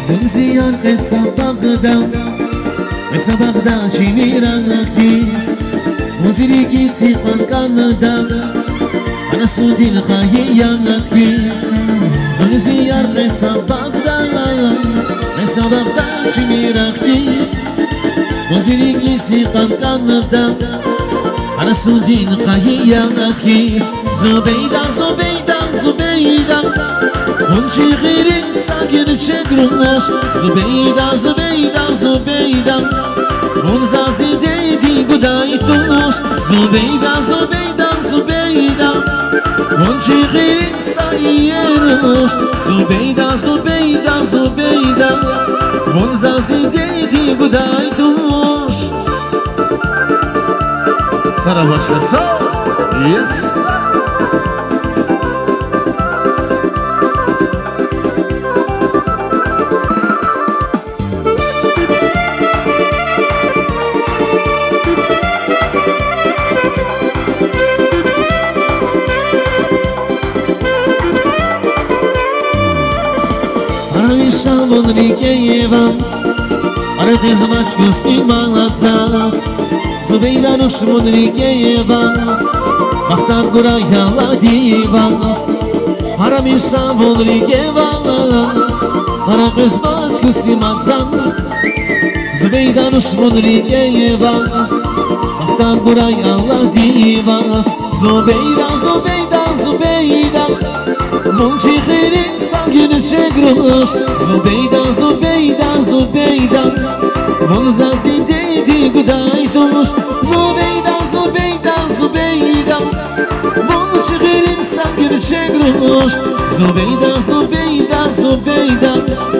زنزيان قصة بغدا شميرا كيس وزريكي سيقان كاندا أنا سودي الخاهية كيس زنزيان قصة بغدا شميرا كيس وزريكي سيقان كاندا أنا سودي الخاهية كيس زبيدة زبيدة زبيدة ونشي غيرك ساكن تشكرش زبيدة زبيدة زبيدة ونزازي ديدي قدايتوش زبيدة زبيدة زبيدة ونشي غيرك سايرش زبيدة زبيدة زبيدة ونزازي ديدي قدايتوش سارة باشا سار يس Ale ty zmaczku stimala cas Zubejda nusz mudrike vas Mahtar gura yala divas Haramisha mudrike vas Ale ty zmaczku stimala cas Zubejda nusz mudrike vas Mahtar gura yala divas Zubeyda, Zubeyda, Zubeyda Munchi khirin sangin çekruş Zubeyda, Zubeyda, Zubeyda Munzazi dedi gudaytuş Zubeyda, Zubeyda, Zubeyda Munchi khirin sangin çekruş Zubeyda, Zubeyda, Zubeyda